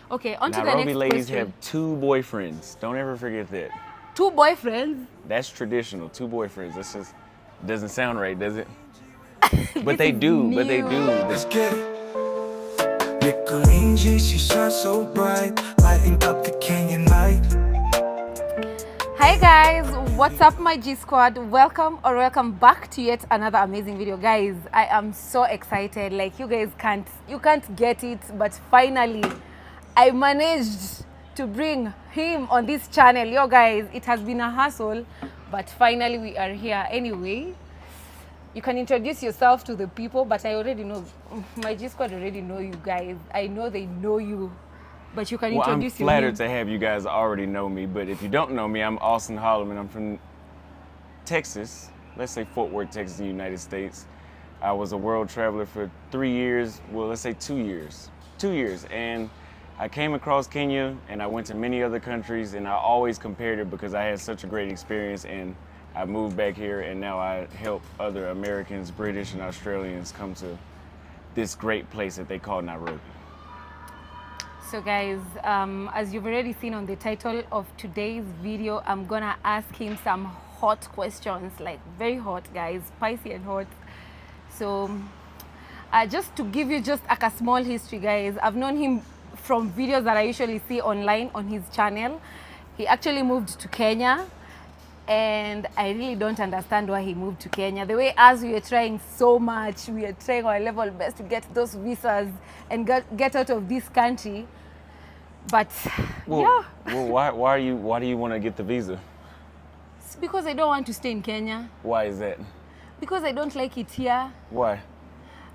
Okay, on to the Nairobi next ladies question. have 2 boyfriends. Don't ever forget that. 2 boyfriends? That's traditional. 2 boyfriends. That's just doesn't sound right, does it? But This they is do. But they new. do. Let's get it. Nickel angels, you shine so bright, lighting up the Kenyan night. Hi guys, what's up my G squad? Welcome back to yet another amazing video. Guys, I am so excited. Like you guys can't get it, but finally I managed to bring him on this channel. Yo guys, it has been a hassle, but finally we are here. Anyway, you can introduce yourself to the people, but I already know, my G squad already know you guys. I know they know you, but you can Well, I'm introduce flattered to have you guys already know me, but if you don't know me, I'm MeetAustonHolleman. I'm from Texas, let's say Fort Worth, Texas, the United States. I was a world traveler for 3 years, well, let's say 2 years. 2 years, and I came across Kenya, and I went to many other countries, and I always compared it because I had such a great experience, and I moved back here, and now I help other Americans, British, and Australians come to this great place that they call Nairobi. So guys, as you've already seen on the title of today's video, I'm gonna ask him some hot questions, like very hot guys, spicy and hot. So just to give you just like a small history guys, I've known him from videos that I usually see online on his channel. He actually moved to Kenya, and I really don't understand why he moved to Kenya. The way as we are trying so much, we are trying our level best to get those visas and get out of this country. But Well, why do you want to get the visa? it's because I don't want to stay in Kenya. Why is that? Because I don't like it here. Why?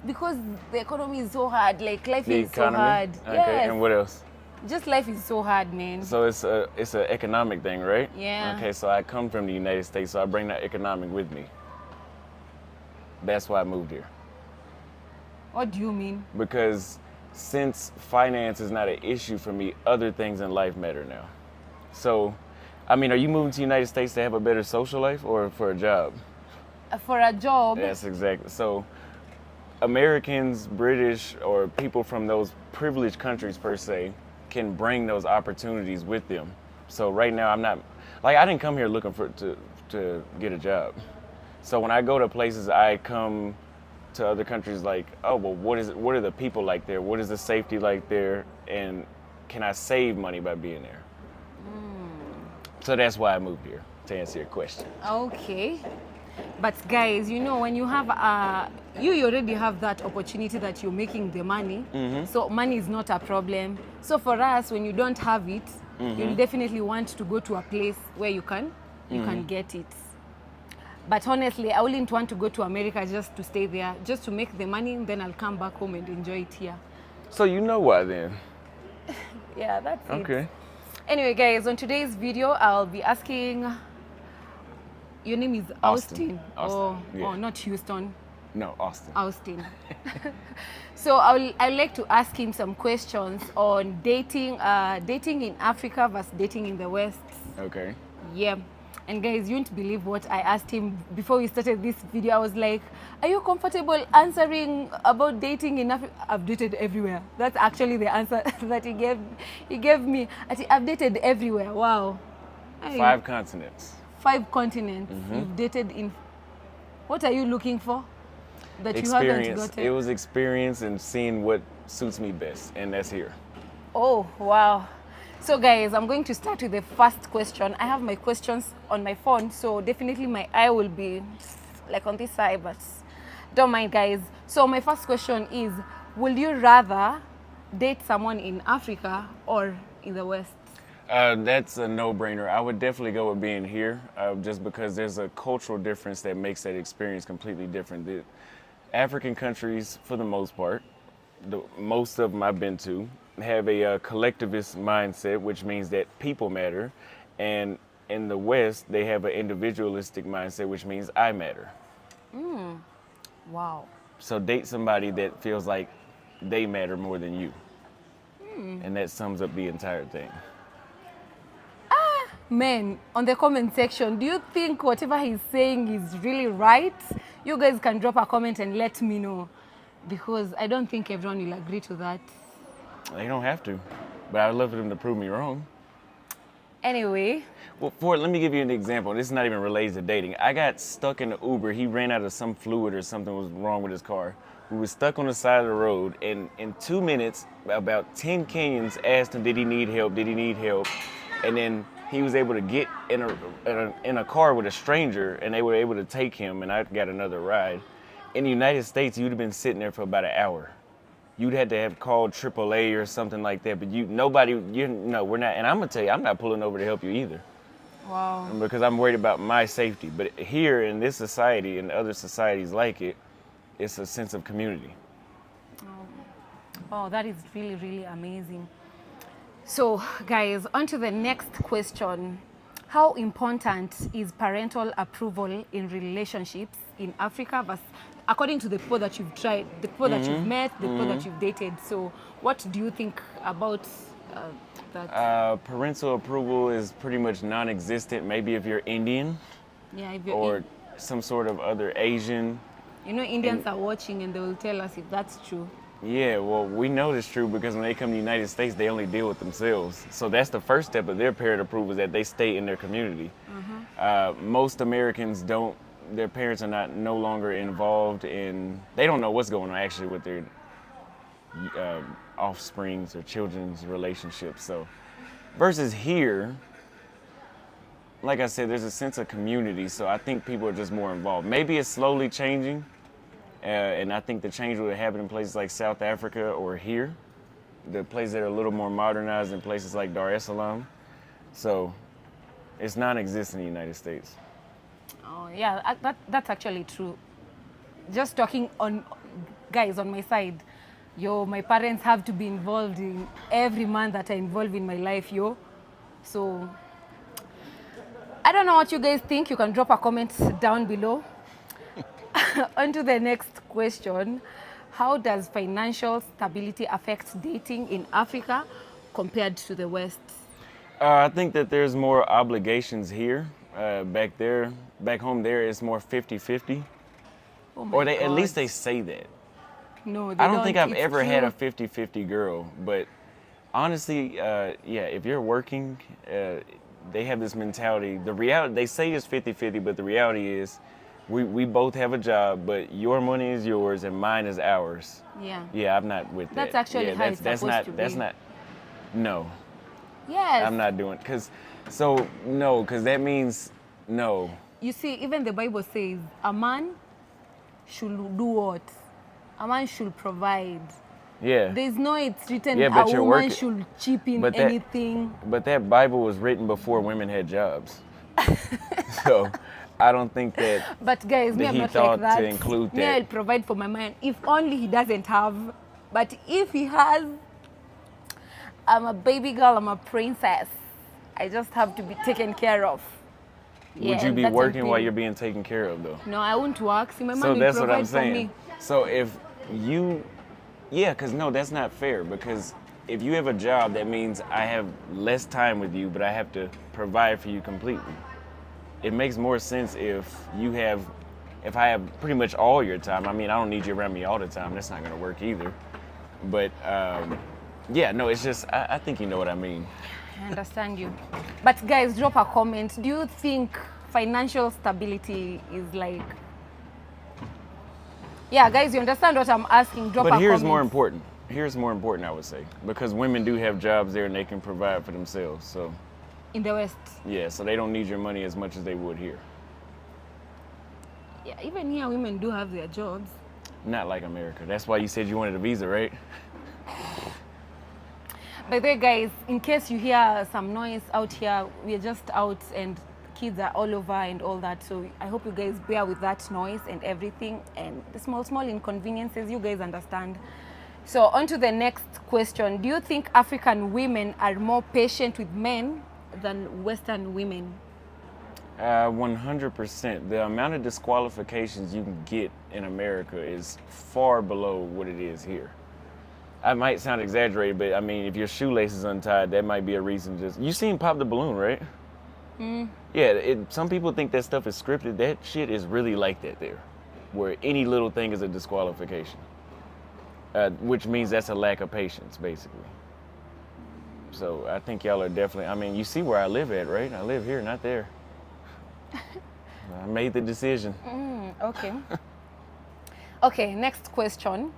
Because the economy is so hard. Like life The is economy? so hard. Okay, Yes. and what else? Just life is so hard, man. So it's an economic thing, right? Yeah. Okay, so I come from the United States, so I bring that economic with me. That's why I moved here. What do you mean? Because since finance is not an issue for me, other things in life matter now. So, I mean, are you moving to the United States to have a better social life or for a job? For a job. That's exactly. So, Americans, British, or people from those privileged countries per se can bring those opportunities with them. So right now I'm not, like I didn't come here looking to get a job. So when I go to places, I come to other countries like, oh, well, what are the people like there? What is the safety like there? And can I save money by being there? So that's why I moved here, to answer your question. Okay. But guys, you know, when you have you already have that opportunity that you're making the money. So money is not a problem. So for us, when you don't have it, you definitely want to go to a place where you can get it. But honestly, I wouldn't want to go to America just to stay there, just to make the money, and then I'll come back home and enjoy it here. So you know why then? Yeah, that's it. Okay. Anyway, guys, on today's video, I'll be asking. Your name is Austin. Austin, yeah. Oh, not Houston. No, Austin. Austin. So I'd like to ask him some questions on dating in Africa versus dating in the West. Okay. Yeah. And guys, you won't believe what I asked him before we started this video. I was like, are you comfortable answering about dating in Africa? I've dated everywhere. That's actually the answer that he gave me. I've dated everywhere. Wow. 5 continents. 5 continents. You've dated in. What are you looking for that you haven't Experience. gotten? It was experience and seeing what suits me best, and that's here. Oh, wow. So guys, I'm going to start with the first question. I have my questions on my phone, so definitely my eye will be like on this side, but don't mind guys. So my first question is, would you rather date someone in Africa or in the West? That's a no-brainer. I would definitely go with being here, just because there's a cultural difference that makes that experience completely different. The African countries, for the most part, most of them I've been to, have a collectivist mindset, which means that people matter. And in the West, they have an individualistic mindset, which means I matter. Wow. So date somebody that feels like they matter more than you. And that sums up the entire thing. Men, on the comment section, do you think whatever he's saying is really right? You guys can drop a comment and let me know, because I don't think everyone will agree to that. They don't have to. but I'd love for them to prove me wrong. Anyway, Well, let me give you an example. This is not even related to dating. I got stuck in the Uber. He ran out of some fluid or something was wrong with his car. We were stuck on the side of the road, and in 2 minutes, about 10 Kenyans asked him, did he need help? Did he need help? And then he was able to get in a car with a stranger, and they were able to take him, and I got another ride. In the United States, you'd have been sitting there for about an hour. You'd had to have called AAA or something like that, but we're not, and I'm gonna tell you, I'm not pulling over to help you either. wow. Because I'm worried about my safety. But here in this society and other societies like it, it's a sense of community. Oh, that is really, really amazing. So, guys, on to the next question. How important is parental approval in relationships in Africa according to the people that you've tried, the people that you've met, the people that you've dated? So, what do you think about that? Parental approval is pretty much non-existent. Maybe if you're Indian Yeah, if you're or some sort of other Asian. Indians are watching and they will tell us if that's true. Yeah, well, we know it's true because when they come to the United States, they only deal with themselves. So that's the first step of their parent approval, is that they stay in their community. Most Americans don't, their parents are no longer involved they don't know what's going on actually with their offsprings or children's relationships. So versus here, like I said, there's a sense of community. So I think people are just more involved. Maybe it's slowly changing. And I think the change would happen in places like South Africa or here, the places that are a little more modernized in places like Dar es Salaam. So it's non-existent in the United States. Oh, yeah, that's actually true. Just talking on, guys, on my side, my parents have to be involved in every man that I involve in my life, So I don't know what you guys think. You can drop a comment down below. On to the next question. How does financial stability affect dating in Africa compared to the West? I think that there's more obligations here. Back home there, it's more 50-50. Oh my Or God. at least they say that. No, they I don't think I've It's ever true. had a 50-50 girl, but honestly, if you're working, they have this mentality. The reality, they say it's 50-50, but the reality is we both have a job, but your money is yours and mine is ours. Yeah. Yeah, I'm not with that. That's actually yeah, how it's supposed to be. That's not, no, Yes. I'm not doing, because that means no. You see, even the Bible says a man should do what? A man should provide. Yeah. There's no, it's written Yeah, but a you're woman working- should chip in but that- anything. But that Bible was written before women had jobs. So I don't think that. But guys, me, that I'm he not thought like that. to include Me, that. I'll provide for my man. If only he doesn't have. But if he has, I'm a baby girl, I'm a princess. I just have to be taken care of. Would Yeah, you and be that's working while something- you're being taken care of, though? No, I won't work. See, my man So will that's what provide I'm for saying. me. So if you, because no, that's not fair. Because if you have a job, that means I have less time with you, but I have to provide for you completely. It makes more sense if I have pretty much all your time. I mean, I don't need you around me all the time. That's not going to work either. But it's just, I think you know what I mean. I understand you. But guys, drop a comment. Do you think financial stability is like... Yeah, guys, you understand what I'm asking? Drop a But comment. here's more important. Here's more important, I would say, because women do have jobs there and they can provide for themselves. So In the West. yeah, so they don't need your money as much as they would here. Yeah, even here, women do have their jobs. Not like America. That's why you said you wanted a visa, right? By the way, guys, in case you hear some noise out here, we're just out and kids are all over and all that. So I hope you guys bear with that noise and everything. And the small inconveniences, you guys understand. So on to the next question. Do you think African women are more patient with men than Western women? 100%. The amount of disqualifications you can get in America is far below what it is here. I might sound exaggerated, but I mean, if your shoelace is untied, that might be a reason. You seen Pop the Balloon, right? Yeah, some people think that stuff is scripted. That shit is really like that there, where any little thing is a disqualification, which means that's a lack of patience, basically. So I think y'all are definitely, I mean, you see where I live at, right? I live here, not there. I made the decision. Okay. Okay, next question.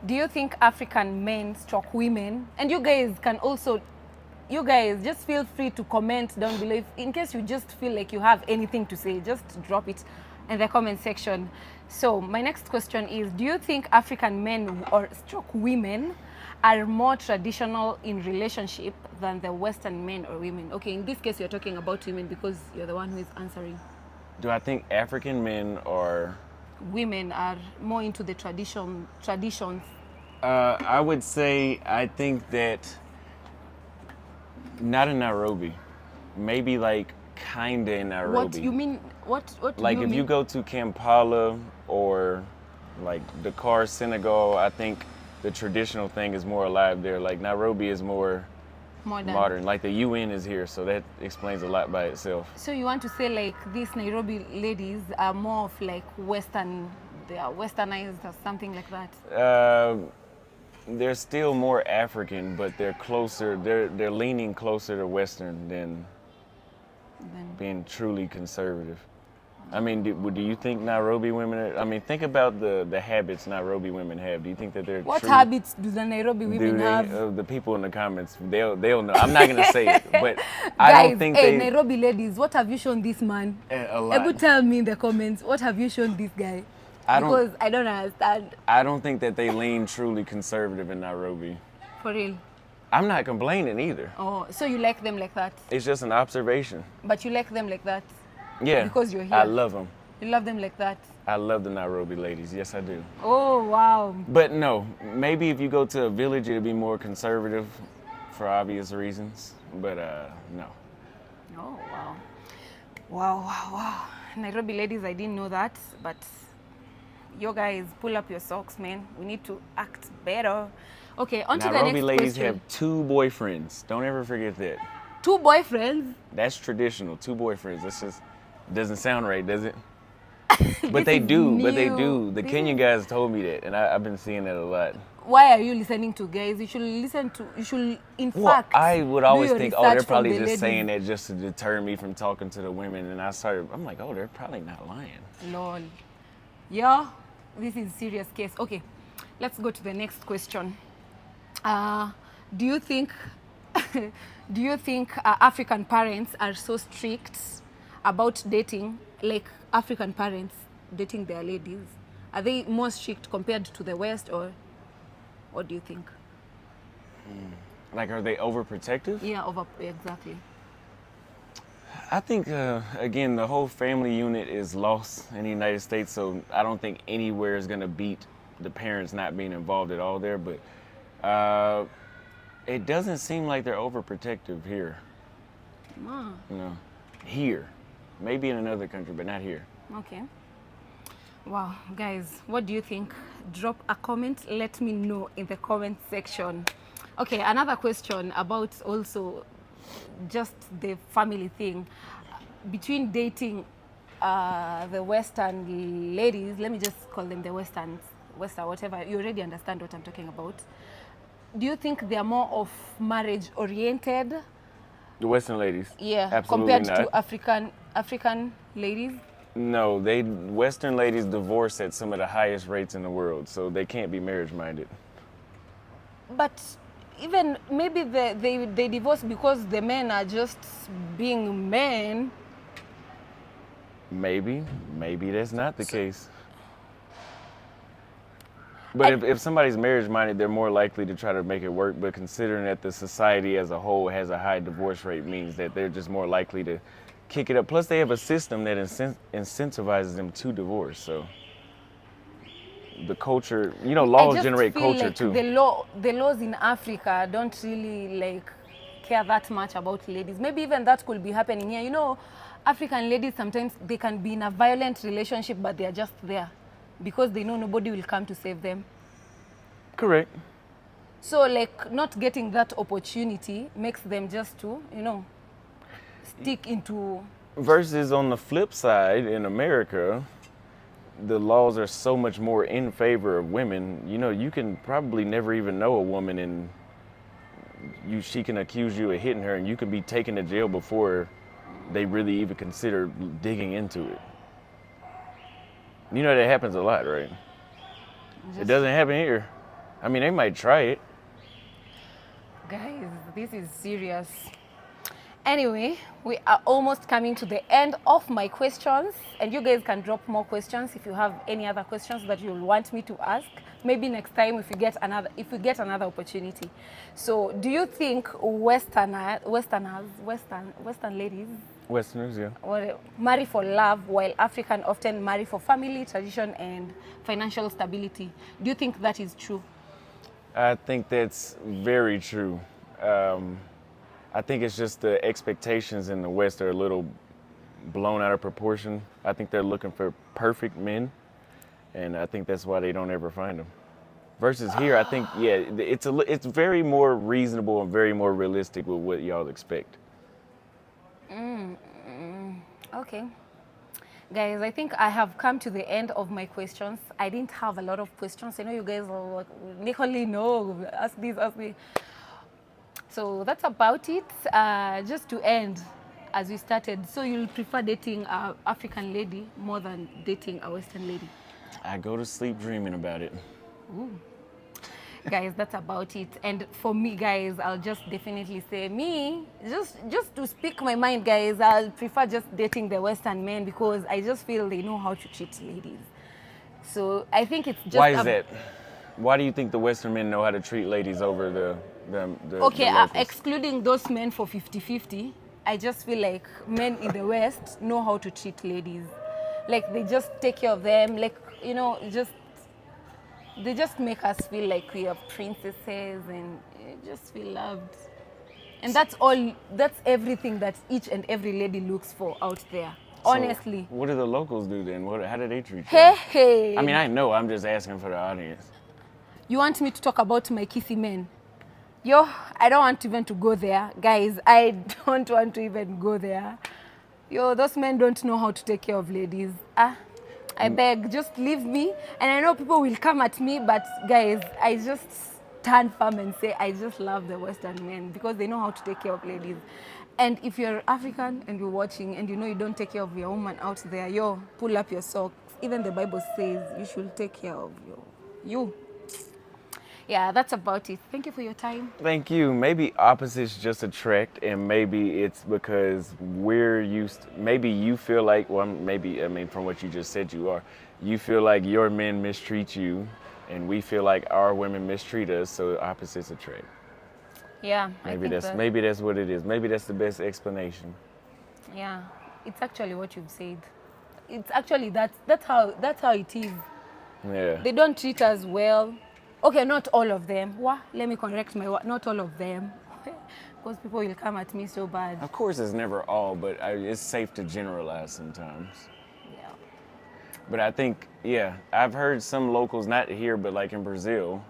Do you think African men stroke women? And you guys can also, you guys just feel free to comment down below. In case you just feel like you have anything to say, just drop it in the comment section. So my next question is, do you think African men or stroke women are more traditional in relationship than the Western men or women? Okay, in this case, you're talking about women because you're the one who is answering. Do I think African men are... Women are more into the traditions. I would say I think that not in Nairobi. Maybe like kinda in Nairobi. What you mean? What Like do you if mean? you go to Kampala or like Dakar, Senegal, I think the traditional thing is more alive there. Like Nairobi is more modern. Like the UN is here, so that explains a lot by itself. So you want to say like these Nairobi ladies are more of like Western, they are Westernized or something like that? They're still more African, but they're closer. They're leaning closer to Western than being truly conservative. I mean, do you think Nairobi women are, I mean, think about the habits Nairobi women have. Do you think that they're What true? habits do the Nairobi women have? The people in the comments, they'll know. I'm not gonna say it, but I Guys, don't think hey, Nairobi ladies, what have you shown this man? A lot. Able tell me in the comments, what have you shown this guy? Because I don't understand. I don't think that they lean truly conservative in Nairobi. For real. I'm not complaining either. Oh, so you like them like that? It's just an observation. But you like them like that? Yeah. Because you're here. I love them. You love them like that? I love the Nairobi ladies. Yes, I do. Oh, wow. But no, maybe if you go to a village, it'll be more conservative for obvious reasons. But no. Oh, wow. Wow. Nairobi ladies, I didn't know that. But you guys, pull up your socks, man. We need to act better. Okay, on to the next Nairobi ladies question. have 2 boyfriends. Don't ever forget that. 2 boyfriends? That's traditional. 2 boyfriends. That's just, doesn't sound right, does it? But they do. The Kenyan guys told me that, and I've been seeing that a lot. Why are you listening to guys? You should in fact. I would always do your think, oh, research they're from probably the just ladies. saying that just to deter me from talking to the women. And I'm like, oh, they're probably not lying. Lol. Yeah, this is serious case. Okay, let's go to the next question. Do you think African parents are so strict about dating, like African parents dating their ladies? Are they more strict compared to the West, or what do you think? Like, are they overprotective? Yeah, exactly. I think, again, the whole family unit is lost in the United States, so I don't think anywhere is going to beat the parents not being involved at all there. But it doesn't seem like they're overprotective here. No. Here. Maybe in another country, but not here. Okay. Wow, guys, what do you think? Drop a comment. Let me know in the comment section. Okay, another question about also just the family thing. Between dating the Western ladies, let me just call them the Western, whatever, you already understand what I'm talking about. Do you think they are more of marriage oriented? The Western ladies? Yeah, Absolutely compared not. to African ladies? No, Western ladies divorce at some of the highest rates in the world, so they can't be marriage minded. But even maybe they divorce because the men are just being men. Maybe that's not the case. But if somebody's marriage minded, they're more likely to try to make it work. But considering that the society as a whole has a high divorce rate, means that they're just more likely to kick it up. Plus, they have a system that incentivizes them to divorce. So the culture, laws generate culture like too. The laws in Africa don't really care that much about ladies. Maybe even that could be happening here. African ladies sometimes they can be in a violent relationship, but they are just there because they know nobody will come to save them. Correct. So not getting that opportunity makes them just to, stick into. Versus on the flip side, in America, the laws are so much more in favor of women. You can probably never even know a woman in she can accuse you of hitting her, and you can be taken to jail before they really even consider digging into it. You know that happens a lot, right? It doesn't happen here. I mean, they might try it. Guys, this is serious. Anyway, we are almost coming to the end of my questions, and you guys can drop more questions if you have any other questions that you want me to ask. Maybe next time if we get another opportunity. So, do you think Western ladies Westerners, yeah. or marry for love, while African often marry for family, tradition, and financial stability? Do you think that is true? I think that's very true. I think it's just the expectations in the West are a little blown out of proportion. I think they're looking for perfect men, and I think that's why they don't ever find them. Versus here, I think, yeah, it's very more reasonable and very more realistic with what y'all expect. Okay. Guys, I think I have come to the end of my questions. I didn't have a lot of questions. I know you guys are like, Nicole, no, ask this, ask me. So that's about it. Just to end, as we started, so you'll prefer dating an African lady more than dating a Western lady? I go to sleep dreaming about it. Ooh. Guys, that's about it. And for me, guys, I'll just definitely say me, just to speak my mind, guys, I'll prefer just dating the Western men because I just feel they know how to treat ladies. So I think it's just... Why is that? Why do you think the Western men know how to treat ladies over the Okay, locals? excluding those men for 50-50, I just feel like men in the West know how to treat ladies. Like, they just take care of them, like, you know, they just make us feel like we are princesses and just feel loved. And that's everything that each and every lady looks for out there, honestly. So what do the locals do then? How do they treat you? Hey. I mean, I know, I'm just asking for the audience. You want me to talk about my Kissy men? Yo, I don't want even to go there. Guys, I don't want to even go there. Yo, those men don't know how to take care of ladies. I beg, just leave me. And I know people will come at me, but guys, I just stand firm and say I just love the Western men because they know how to take care of ladies. And if you're African and you're watching and you know you don't take care of your woman out there, yo, pull up your socks. Even the Bible says you should take care of you. Yeah, that's about it. Thank you for your time. Thank you. Maybe opposites just attract, and maybe it's because we're used. Maybe you feel like, well, maybe, I mean, from what you just said, you feel like your men mistreat you, and we feel like our women mistreat us, so opposites attract. Yeah, maybe that's what it is. Maybe that's the best explanation. Yeah, it's actually what you've said. It's actually that's how it is. Yeah. They don't treat us well. Okay, not all of them. Let me correct not all of them. Because people will come at me so bad. Of course, it's never all, but it's safe to generalize sometimes. Yeah. But I think, yeah, I've heard some locals, not here, but like in Brazil,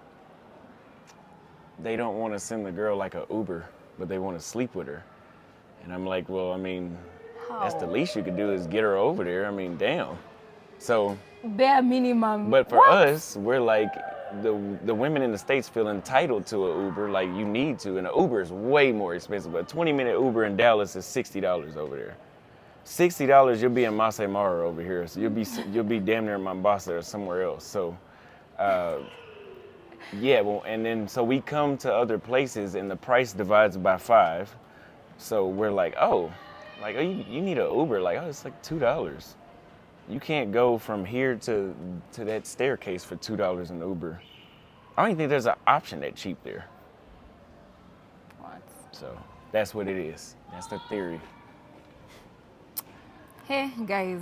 they don't want to send the girl like a Uber, but they want to sleep with her. And I'm like, well, I mean, that's the least you could do is get her over there. I mean, damn. So. Bare minimum. But for us, we're like, the women in the States feel entitled to an Uber, like you need to, and an Uber is way more expensive. A 20-minute Uber in Dallas is $60 over there. $60, you'll be in Masai Mara over here, so you'll be damn near Mombasa or somewhere else. So, yeah, well, and then so we come to other places and the price divides by 5. So we're like, oh, you need an Uber, like, oh, it's like $2. You can't go from here to that staircase for $2 in Uber. I don't even think there's an option that cheap there. What? So that's what it is. That's the theory. Hey guys,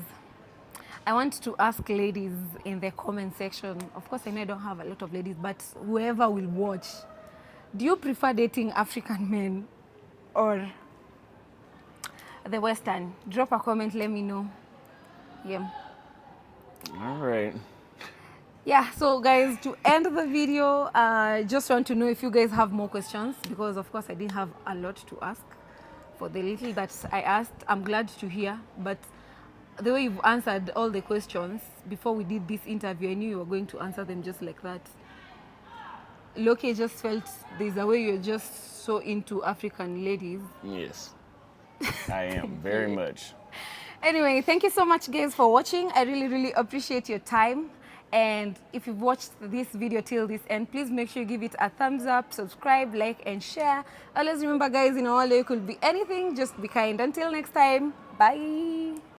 I want to ask ladies in the comment section. Of course, I know I don't have a lot of ladies, but whoever will watch, do you prefer dating African men or the Western? Drop a comment, let me know. Yeah. All right. Yeah, so guys, to end the video, I just want to know if you guys have more questions, because of course I didn't have a lot to ask. For the little that I asked, I'm glad to hear, but the way you've answered all the questions before we did this interview, I knew you were going to answer them just like that. Loki just felt there's a way you're just so into African ladies. Yes, I am very much. Anyway, thank you so much, guys, for watching. I really, really appreciate your time. And if you've watched this video till this end, please make sure you give it a thumbs up, subscribe, like, and share. Always remember, guys, in our life could be anything. Just be kind. Until next time, bye.